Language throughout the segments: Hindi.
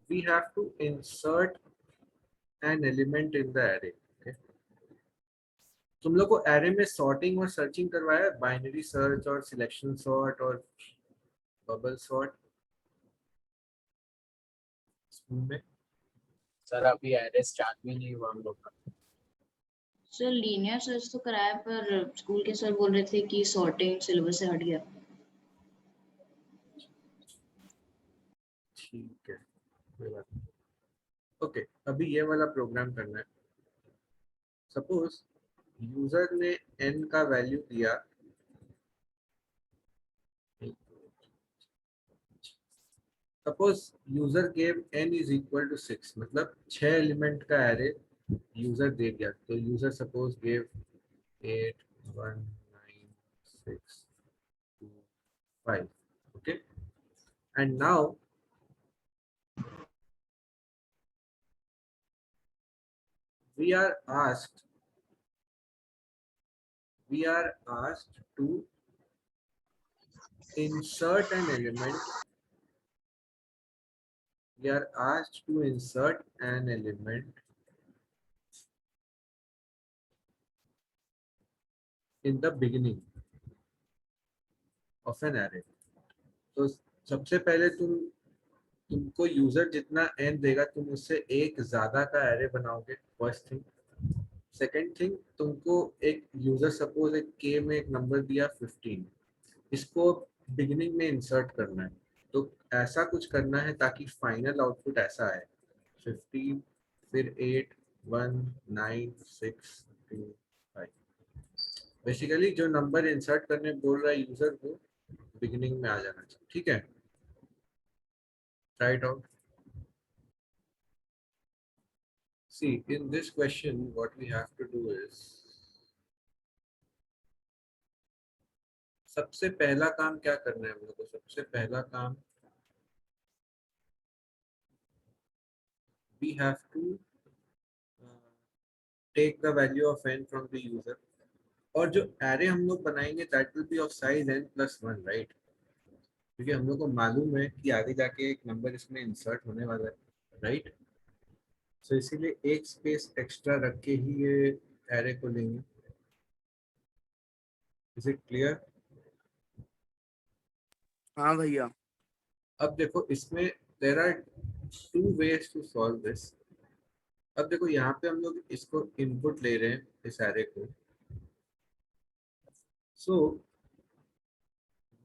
we have to insert an element in the array. Okay? तुम लोग को array में sorting और searching करवाया है, binary search और selection sort और bubble sort स्कूल में? सर अभी एरे स्टार्ट भी नहीं हुआ हम लोग का। सर लीनियर सर्च तो कराया, पर स्कूल के सर बोल रहे थे कि सॉर्टिंग सिलेबस से हट गया। ठीक है, कोई बात नहीं। ओके, अभी ये वाला प्रोग्राम करना है। सपोज यूजर ने n का वैल्यू दिया, suppose user gave n is equal to 6, मतलब 6 एलिमेंट का एरे यूजर दे दिया। तो user suppose gave 8 1 9 6 2 5, okay, and now we are asked to insert an element. We are asked to insert an element in the beginning of an array. तो सबसे पहले तुमको यूजर जितना n देगा तुम उससे एक ज्यादा का एरे बनाओगे, फर्स्ट थिंग। सेकंड थिंग, तुमको एक यूजर सपोज एक k में एक नंबर दिया 15, इसको बिगिनिंग में इंसर्ट करना है। तो ऐसा कुछ करना है ताकि फाइनल आउटपुट ऐसा आए, 15 फिर 8 1 9 6 2 5। बेसिकली जो नंबर इंसर्ट करने बोल रहा है यूजर को बिगिनिंग में आ जाना चाहिए, ठीक है? Try it out. See, in this question what we have to do is, सबसे पहला काम क्या करना है हम लोग को? सबसे पहला काम we have to take the value of n from the user, और जो array हम लोग बनाएंगे that will be of size n plus 1, right? क्योंकि हम लोग को मालूम है कि आगे जाके एक नंबर इसमें इंसर्ट होने वाला है, राइट? सो इसीलिए एक स्पेस एक्स्ट्रा रख के ही ये array को लेंगे। Is it clear? हाँ भैया। अब देखो इसमें there are 2 ways to solve this. अब देखो यहाँ पे हम लोग इसको इनपुट ले रहे हैं इस एरे को। So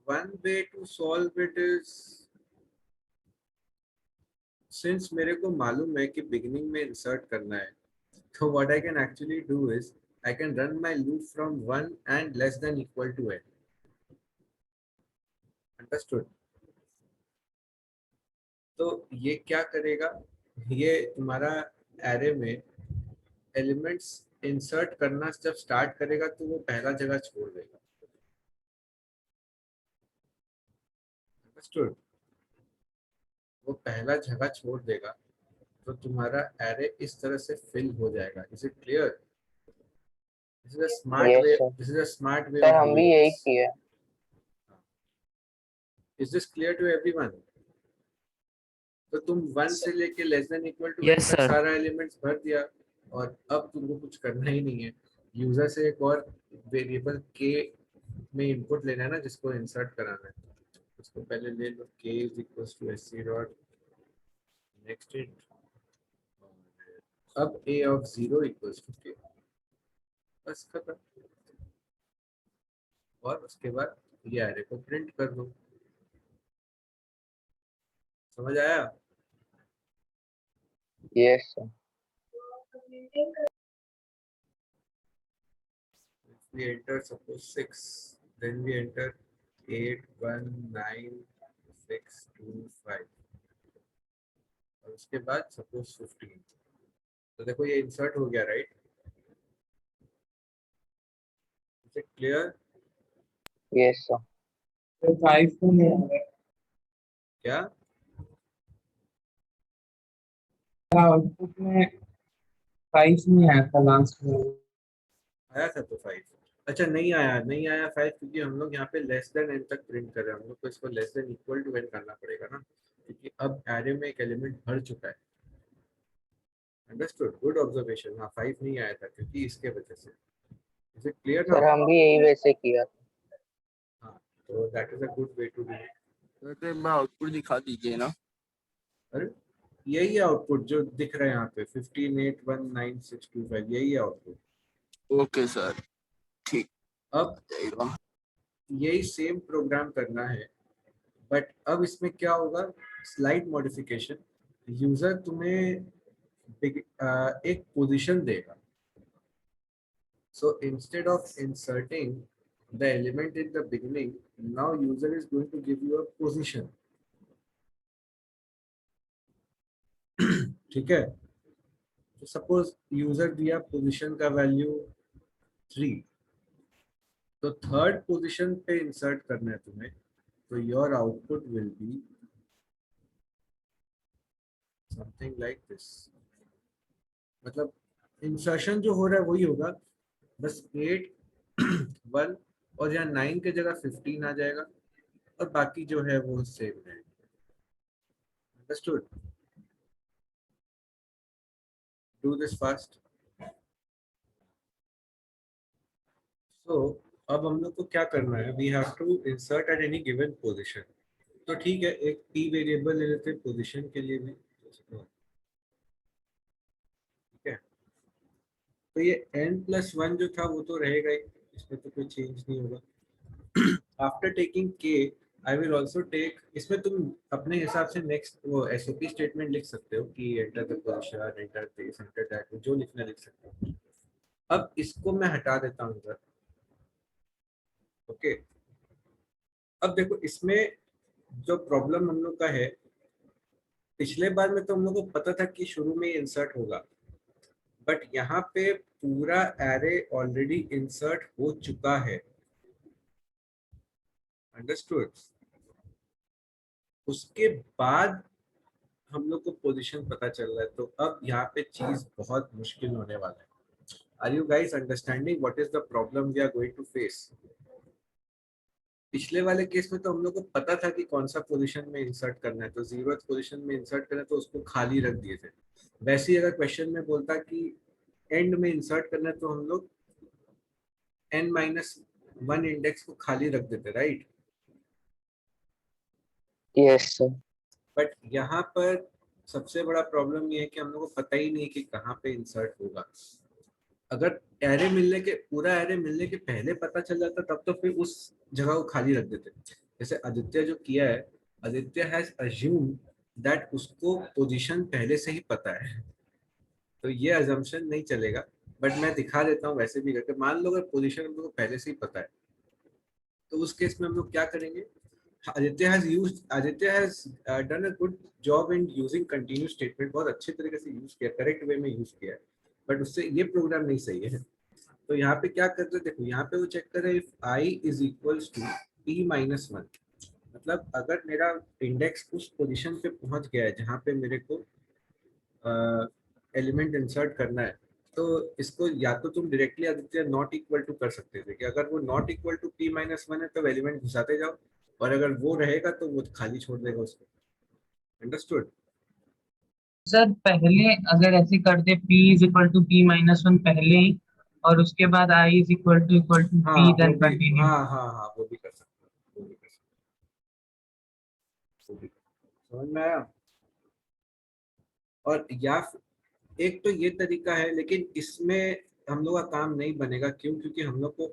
one way to solve it is, since मेरे को मालूम है कि बिगिनिंग में इंसर्ट करना है, तो what I can actually do is I can run my loop from 1 and less than equal to n. Understood? तो ये क्या करेगा, ये तुम्हारा एरे में एलिमेंट्स इंसर्ट करना जब स्टार्ट करेगा तो वो पहला जगह छोड़ देगा। अंडरस्टूड? वो पहला जगह छोड़ देगा तो तुम्हारा एरे इस तरह से फिल हो जाएगा। Is it clear? This is a smart way, this is a smart way. Sir हम भी यही किए। Is this clear to everyone? तो तुम 1 से लेके less than equal to Yes, तक sir. सारा एलिमेंट्स भर दिया और अब तुमको कुछ करना ही नहीं है। यूजर से एक और वेरिएबल k में इनपुट लेना है ना, जिसको इंसर्ट कराना है। उसको पहले ले लो, k is equal to sc dot next int, अब a of 0 equals to k, बस खत्म। और उसके बाद ये एरे को प्रिंट कर दो। समझ आया? Yes sir. We enter suppose 6, then we enter 8 1 9 6 2 5, और उसके बाद suppose 15। तो देखो ये इंसर्ट हो गया, right? Is it clear? Yes sir. 5 को नहीं आ रहा क्या आउटपुट में 5 नहीं आया था लास्ट में। आया था? तो 5 अच्छा नहीं आया 5 क्योंकि हम लोग यहाँ पे लेस देन n तक प्रिंट कर रहे हैं, हम लोग को इसको less than equal to n करना पड़ेगा ना, क्योंकि अब एरे में एक एलिमेंट भर चुका है। Understood, good observation. हाँ 5 नहीं आया था क्योंकि इसके वजह से। Is it clear sir now? हम भी यही वैसे किया। हाँ, तो that is a good way to do it. तो मैं आउटपुट दिखा दीजिए ना। अरे यही आउटपुट जो दिख रहा है यहाँ पे 15819625, यही आउटपुट। ओके सर, ठीक अब जाएगा। यही सेम प्रोग्राम करना है, बट अब इसमें क्या होगा, स्लाइड मॉडिफिकेशन। यूजर तुम्हें एक पोजीशन देगा। So instead of inserting the element in the beginning, now user is going to give you a position. ठीक है, तो सपोज यूजर दिया पोजीशन का वैल्यू 3, तो थर्ड पोजीशन पे इंसर्ट करना है तुम्हें, तो your output will be something like this. मतलब इंसर्शन जो हो रहा है वही होगा, बस 8 1 और यहाँ 9 के जगह 15 आ जाएगा, और बाकी जो है वो सेम रहेगा। Understood? Do this fast. So अब हम लोग को क्या करना है, we have to insert at any given position. तो ठीक है, एक p वेरिएबल ले लेते हैं पोजीशन के लिए भी। ठीक है, तो ये n+1 जो था वो तो रहेगा ही, इसमें तो कोई चेंज नहीं होगा। After taking k I will also take, इसमें तुम अपने हिसाब से नेक्स्ट वो SOP स्टेटमेंट लिख सकते हो कि enter the position, enter this, enter that, जो लिखना लिख सकते हो। अब इसको मैं हटा देता हूँ इधर। ओके, अब देखो इसमें जो प्रॉब्लम हम लोग का है, पिछले बार में तो हम लोग को पता था कि शुरू में इंसर्ट होगा, बट यहाँ पे पूरा एरे ऑलरेडी इंसर्ट हो चुका है। अंडरस्टूड? उसके बाद हम लोग को पोजीशन पता चल रहा है, तो अब यहाँ पे चीज बहुत मुश्किल होने वाला है। Are you guys understanding what is the problem we are going to face? पिछले वाले केस में तो हम लोग को पता था कि कौन सा पोजीशन में इंसर्ट करना है, तो 0th पोजीशन में इंसर्ट करना है तो उसको खाली रख दिए थे। वैसे ही अगर क्वेश्चन में बोलता कि एंड में इंसर्ट करना है, तो हम लोग n-1 इंडेक्स को खाली रख देते, राइट? Yes sir. बट यहाँ पर सबसे बड़ा प्रॉब्लम ये है कि हम लोग को पता ही नहीं कि कहाँ पे इंसर्ट होगा। अगर एरे मिलने के, पूरा एरे मिलने के पहले पता चल जाता, तब तो फिर उस जगह को खाली रख देते। जैसे आदित्य जो किया है, आदित्य हैज अज्यूम्ड दैट उसको पोजीशन पहले से ही पता है, तो ये अजम्पशन नहीं चलेगा। बट मैं दिखा देता हूँ वैसे भी करके। मान लो अगर पोजीशन हम लोग को पहले से ही पता है, तो उस केस में हम लोग क्या करेंगे, Aditya has done a good job in using continuous statement, बहुत अच्छे तरीके से यूज किया, करेक्ट वे में यूज किया है, बट उससे ये प्रोग्राम नहीं सही है। तो यहाँ पे क्या करते हैं, देखो यहाँ पे वो चेक कर रहे हैं if i is equals to p-1, मतलब अगर मेरा इंडेक्स उस पोजीशन पे पहुंच गया है जहाँ पे मेरे को एलिमेंट इंसर्ट करना है, तो इसको या तो तुम directly Aditya not equal to कर सकते थे कि अगर वो नॉट इक्वल टू p-1 है तो एलिमेंट घुसाते जाओ, और अगर वो रहेगा तो वो खाली छोड़ देगा उसको। अंडरस्टूड? सर पहले अगर ऐसे करते p is equal to p-1 पहले ही, और उसके बाद i इज इक्वल टू हाँ p वो देन भी, कंटिन्यू। हाँ वो भी कर सकते हैं, वो भी कर सकते हैं, वो भी। समझ में आया? और या एक तो ये तरीका है, लेकिन इसमें हम लोग का काम नहीं बनेगा। क्यों? क्योंकि हम लोग को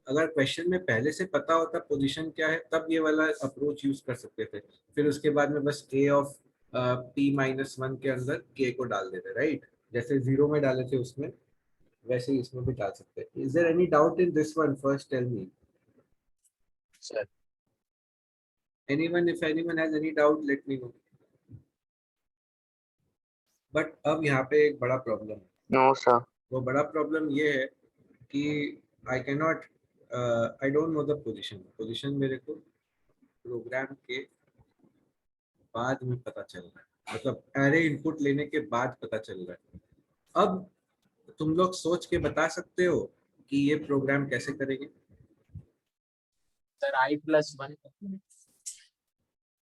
अगर क्वेश्चन में पहले से पता होता पोजीशन क्या है, तब ये वाला अप्रोच यूज कर सकते थे। फिर उसके बाद में बस a ऑफ p-1 के अंदर k को डाल देते, राइट? जैसे 0 में डाले थे उसमें, वैसे ही इसमें भी डाल सकते हैं। Is there any doubt in this one? First tell me sir anyone, if anyone has any doubt let me know. But अब यहाँ पे एक बड़ा प्रॉब्लम है। No sir. वो बड़ा प्रॉब्लम ये है कि I can not, I don't know the position मेरे को प्रोग्राम के बाद में पता चल रहा है, मतलब एरे इनपुट लेने के बाद पता चल रहा है। अब तुम लोग सोच के बता सकते हो कि ये प्रोग्राम कैसे करेंगे? सर i+1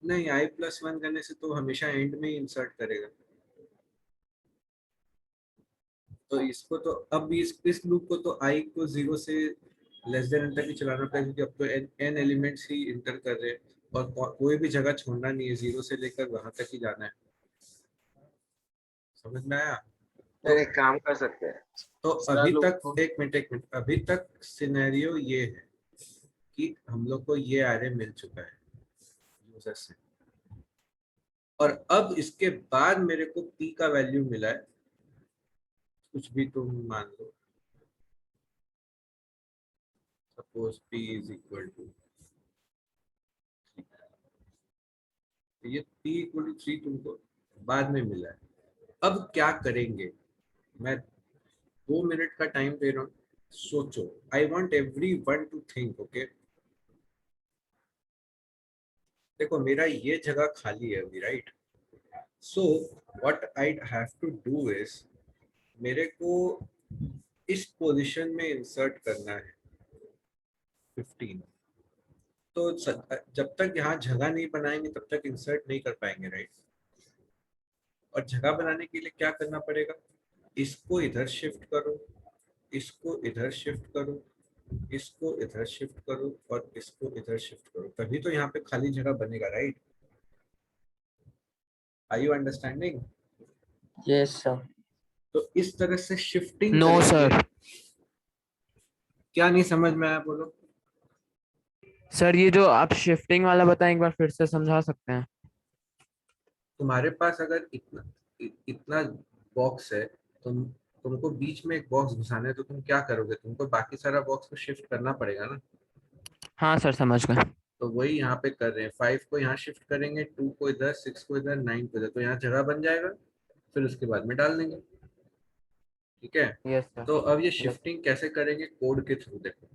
नहीं, i+1 करने से तो हमेशा एंड में ही इंसर्ट करेगा। तो इसको तो अब इस लूप को तो i को 0 से लेस देन n तक ही चलाना पड़ेगा, क्योंकि अब तो n एलिमेंट्स ही इंटर कर रहे हैं और कोई भी जगह छोड़ना नहीं है, 0 से लेकर वहां तक ही जाना है। समझ में आया? सर एक काम कर सकते हैं। तो दूसरा अभी loop तक को- एक मिनट, अभी तक सिनेरियो ये है कि हम लोग को ये एरे मिल चुका है यूजर से, और अब इसके बाद मेरे को p का वैल्यू मिला है, कुछ भी तुम मान लो, suppose p is equal to, ये p इक्वल टू 3 तुमको बाद में मिला है। अब क्या करेंगे? मैं 2 मिनट का टाइम दे रहा हूँ, सोचो। I want everyone to think, okay? देखो मेरा ये जगह खाली है अभी, right? So what I have to do is, मेरे को इस पोजीशन में इंसर्ट करना है 15। तो जब तक यहाँ जगह नहीं बनाएंगे तब तक इंसर्ट नहीं कर पाएंगे, राइट? और जगह बनाने के लिए क्या करना पड़ेगा? इसको इधर शिफ्ट करो, इसको इधर शिफ्ट करो, इसको इधर शिफ्ट करो और इसको इधर शिफ्ट करो, तभी तो यहाँ पे खाली जगह बनेगा, right? Are you understanding? Yes sir. तो इस तरह से शिफ्टिंग नो सर। क्या नहीं समझ में आया, बोलो? सर ये जो आप शिफ्टिंग वाला बताएं, एक बार फिर से समझा सकते हैं? तुम्हारे पास अगर इतना बॉक्स है, तुमको बीच में एक बॉक्स घुसाना है, तो तुम क्या करोगे? तुमको बाकी सारा बॉक्स को शिफ्ट करना पड़ेगा ना। हाँ सर, समझ गए। तो वही यहाँ पे कर रहे हैं, 5 को यहाँ शिफ्ट करेंगे, 2 को इधर, 6 को इधर, 9 को इधर, तो यहाँ जगह बन जाएगा, फिर उसके बाद में डाल देंगे। ठीक है? Yes sir. तो अब ये शिफ्टिंग कैसे करेंगे? कोड के थ्रू। देखो,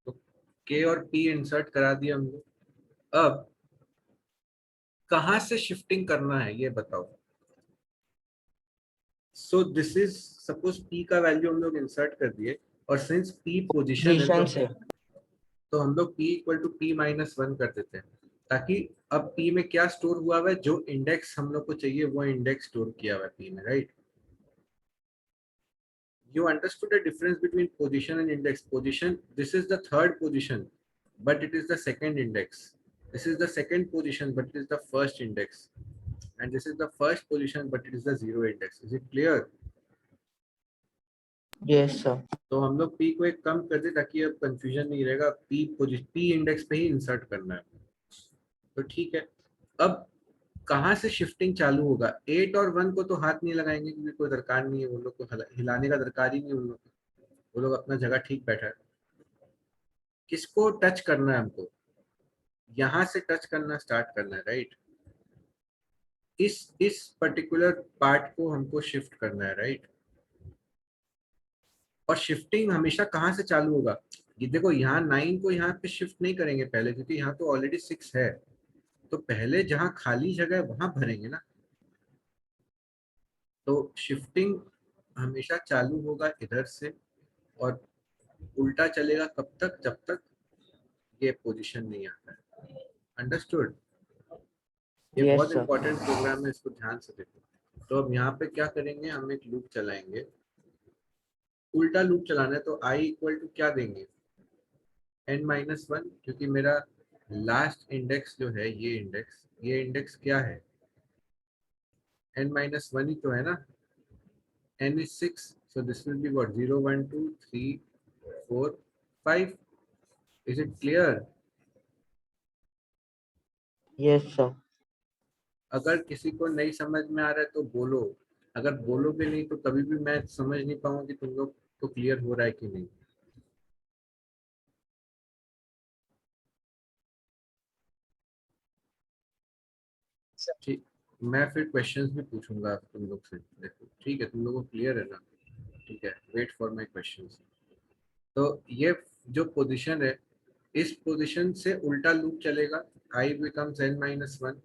तो k और p इंसर्ट करा दिया हमने। अब कहाँ से शिफ्टिंग करना है ये बताओ। So this is, suppose p का वैल्यू हम लोग इंसर्ट कर दिए, और सिंस p पोजीशन है पोजीशन से तो हम लोग p इक्वल टू p-1 कर देते हैं, ताकि अब p में क्या स्टोर हुआ हुआ है, जो इंडेक्स हम लोग को चाहिए वो इंडेक्स स्टोर किया हुआ है p में, right? You understood the difference between position and index. Position, this is the third position, but it is the second index. This is the second position, but it is the first index. And this is the first position, but it is the zero index. Is it clear? Yes sir. तो हम लोग p को एक कम कर दे ताकि अब कंफ्यूजन नहीं रहेगा, p इंडेक्स पे ही इंसर्ट करना है। तो ठीक है, अब कहाँ से शिफ्टिंग चालू होगा? 8 और 1 को तो हाथ नहीं लगाएंगे, क्योंकि कोई दरकार नहीं है, वो लोग को हिलाने का दरकार ही नहीं है उन लोग को, वो लोग अपना जगह ठीक बैठा है। किसको टच करना है हमको? यहाँ से टच करना स्टार्ट करना है, राइट? इस पर्टिकुलर पार्ट को हमको शिफ्ट करना है, राइट? और शिफ्टिंग हमेशा कहाँ से चालू होगा? ये देखो, यहाँ 9 को यहाँ पे शिफ्ट नहीं करेंगे पहले, क्योंकि यहाँ तो ऑलरेडी 6 है, तो पहले जहाँ खाली जगह है वहां भरेंगे ना। तो शिफ्टिंग हमेशा चालू होगा इधर से, और उल्टा चलेगा कब तक? जब तक ये पोजीशन नहीं आता है। अंडरस्टूड? ये Yes, बहुत sir. इंपॉर्टेंट प्रोग्राम है, इसको ध्यान से देखो। तो अब यहाँ पे क्या करेंगे, हम एक लूप चलाएंगे, उल्टा लूप चलाना है, तो i इक्वल टू क्या देंगे? n-1, क्योंकि मेरा लास्ट इंडेक्स जो है, ये इंडेक्स क्या है? n-1 ही तो है ना। n is 6, so this will be what? 0, 1, 2, 3, 4, 5. Is it clear? Yes sir. अगर किसी को नहीं समझ में आ रहा है तो बोलो, अगर बोलोगे नहीं तो कभी भी मैं समझ नहीं पाऊंगा कि तुम लोग को क्लियर हो रहा है कि नहीं। ठीक, मैं फिर क्वेश्चंस भी पूछूंगा तुम लोग से। देखो ठीक है, तुम लोगों को क्लियर है ना? ठीक है, वेट फॉर माय क्वेश्चंस। तो ये जो पोजीशन है, इस पोजीशन से उल्टा लूप चलेगा, i becomes n-1।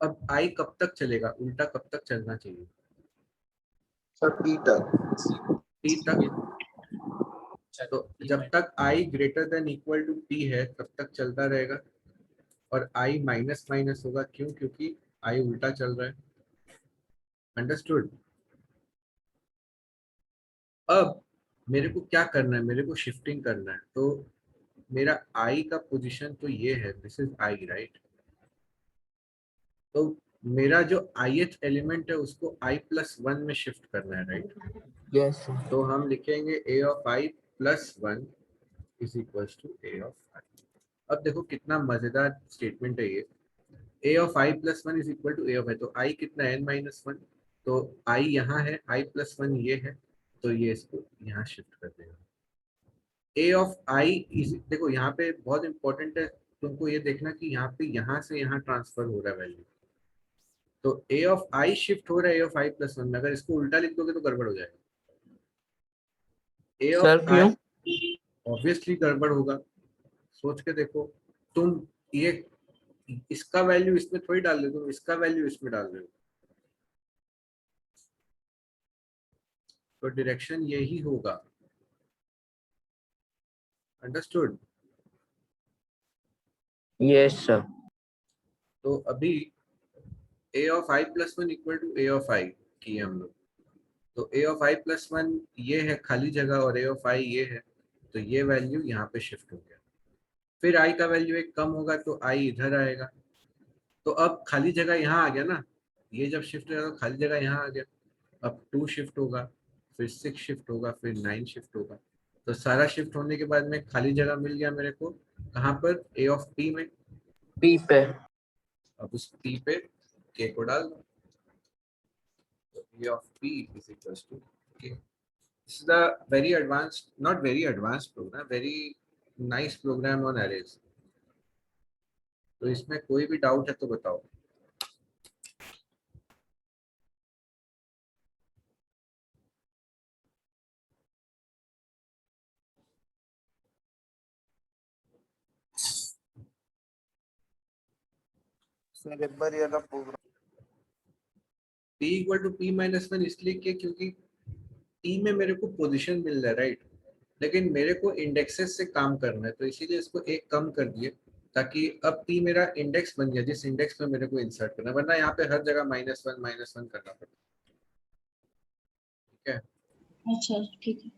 अब i कब तक चलेगा? उल्टा कब तक चलना चाहिए? सर पी तक। t तक। सर तो जब तक i greater than equal to p है तब तक चलता रहेगा, और i माइनस माइनस होगा। क्यों? क्योंकि i उल्टा चल रहा है। अंडरस्टूड? अब मेरे को क्या करना है, मेरे को शिफ्टिंग करना है। तो मेरा i का पोजीशन तो ये है, दिस इज i, राइट? तो मेरा जो ith एलिमेंट है उसको i प्लस 1 में शिफ्ट करना है, राइट? Yes, sir. तो हम लिखेंगे a of i plus 1 is equals to a of i। अब देखो कितना मजेदार स्टेटमेंट है ये। a of i plus 1 is equal to a of i, तो i कितना है, n माइनस 1। तो i यहाँ है, i प्लस 1 ये है, तो ये इसको यहाँ शिफ्ट कर देगा। a ऑफ i इज, देखो यहाँ पे बहुत इंपॉर्टेंट है तुमको ये देखना कि यहाँ पे यहाँ से यहाँ ट्रांसफर हो रहा है वैल्यू। तो a ऑफ i शिफ्ट हो रहा है a ऑफ i प्लस 1 में। अगर इसको उल्टा लिख दोगे तो गड़बड़ हो जाएगा। a Sir, ऑफ क्यों? i ऑब्वियसली गड़बड़ होगा। सोच के देखो, तुम ये इसका वैल्यू इसमें थोड़ी डाल रहे हो, तुम इसका वैल्यू इसमें डाल रहे हो, तो डायरेक्शन यही होगा। अंडरस्टूड? Yes, sir. तो अभी a of i plus 1 equal to a of i किए हम लोग। तो a ऑफ i प्लस 1 ये है खाली जगह, और a ऑफ i ये है, तो ये वैल्यू यहाँ पे शिफ्ट हो गया। फिर i का वैल्यू एक कम होगा तो i इधर आएगा। तो अब खाली जगह यहाँ आ गया ना, ये जब शिफ्ट हो तो खाली जगह यहाँ आ गया। अब 2 शिफ्ट होगा, फिर 6 शिफ्ट होगा, फिर 9 शिफ्ट होगा। तो सारा शिफ्ट होने के बाद में खाली जगह मिल गया मेरे को कहाँ पर, a ऑफ p में। P पे। अब उस p पे k को डाल दो, तो a of p is equals to k। This is a very advanced, not very advanced program, very nice program on arrays। तो इसमें कोई भी डाउट है तो बताओ। सर एक बार ये वाला program. p equal to p minus 1 इसलिए कि क्योंकि p में मेरे को पोजीशन मिल रहा है, राइट? लेकिन मेरे को इंडेक्सेस से काम करना है, तो इसीलिए इसको एक कम कर दिए, ताकि अब p मेरा इंडेक्स बन गया जिस इंडेक्स में मेरे को इंसर्ट करना है। वरना यहाँ पे हर जगह -1 -1 करना पड़ता। ठीक है? अच्छा ठीक है।